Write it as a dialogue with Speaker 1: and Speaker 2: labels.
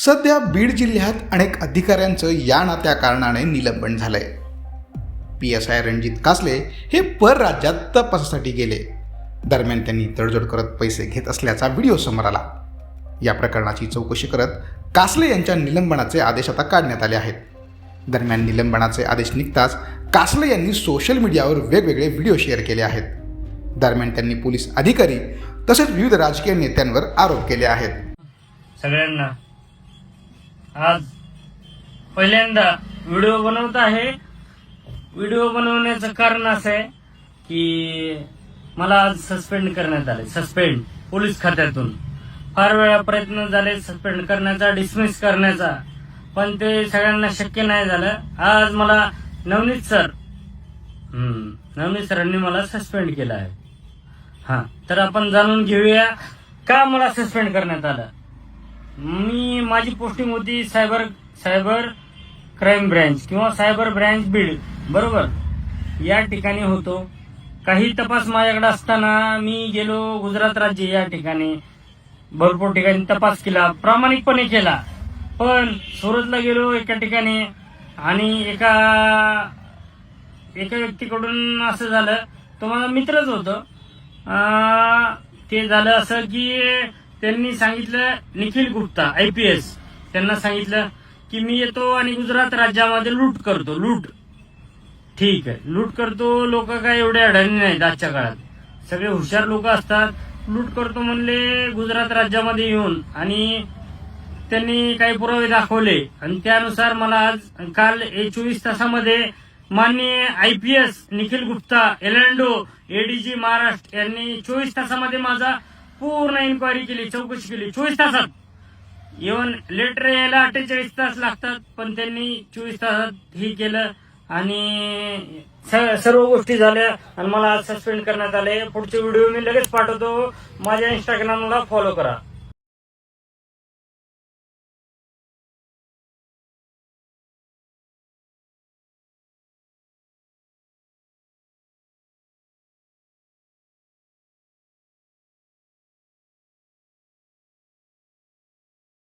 Speaker 1: सध्या बीड जिल्ह्यात अनेक अधिकाऱ्यांचं या ना त्या कारणाने निलंबन झालंय. PSI रणजित कासले हे परराज्यात तपासासाठी गेले. दरम्यान त्यांनी तडजोड करत पैसे घेत असल्याचा व्हिडिओ समोर आला. या प्रकरणाची चौकशी करत कासले यांच्या निलंबनाचे आदेश आता काढण्यात आले आहेत. दरम्यान निलंबनाचे आदेश निघताच कासले यांनी सोशल मीडियावर वेगवेगळे व्हिडिओ शेअर केले आहेत. दरम्यान त्यांनी पोलीस अधिकारी तसेच विविध राजकीय नेत्यांवर आरोप केले आहेत.
Speaker 2: सगळ्यांना आज पहिल्यांदा व्हिडिओ बनवत आहे. व्हिडिओ बनवण्याचं कारण असं आहे की मला आज सस्पेंड करण्यात आले. सस्पेंड पोलीस खात्यातून फार वेळा प्रयत्न झाले सस्पेंड करण्याचा, डिसमिस करण्याचा, पण ते सगळ्यांना शक्य नाही झालं. आज मला नवनीत सरांनी मला सस्पेंड केलं आहे. तर आपण जाणून घेऊया का मला सस्पेंड करण्यात आलं. माझी पोस्टिंग होती सायबर क्राईम ब्रँच किंवा सायबर ब्रँच बीड, बरोबर. या ठिकाणी होतो. काही तपास माझ्याकडे असताना मी गेलो गुजरात राज्य या ठिकाणी भरपूर ठिकाणी तपास केला, प्रामाणिकपणे केला. पण सुरतला गेलो एका ठिकाणी आणि एका व्यक्तीकडून असं झालं, तो माझा मित्रच होतो. ते झालं असं की त्यांनी सांगितलं, निखिल गुप्ता IPS, त्यांना सांगितलं की मी येतो आणि गुजरात राज्यामध्ये लूट करतो. लूट ठीक आहे, लूट करतो. लोक काय एवढे अडाणी नाहीत आजच्या काळात, सगळे हुशार लोक असतात. लूट करतो म्हणले गुजरात राज्यामध्ये येऊन, आणि त्यांनी काही पुरावे दाखवले आणि त्यानुसार मला आज काल 24 तासामध्ये माननीय IPS निखिल गुप्ता एलँडो ADG महाराष्ट्र यांनी 24 तासामध्ये माझा पूर्ण इन्क्वायरी केली, चौकशी केली. 24 तासात. इव्हन लेटर यायला 48 तास लागतात, पण त्यांनी 24 तासात ही केलं आणि सर्व गोष्टी झाल्या आणि मला आज सस्पेंड करण्यात आले. पुढचे व्हिडिओ मी लगेच पाठवतो. माझ्या इंस्टाग्रामला फॉलो करा.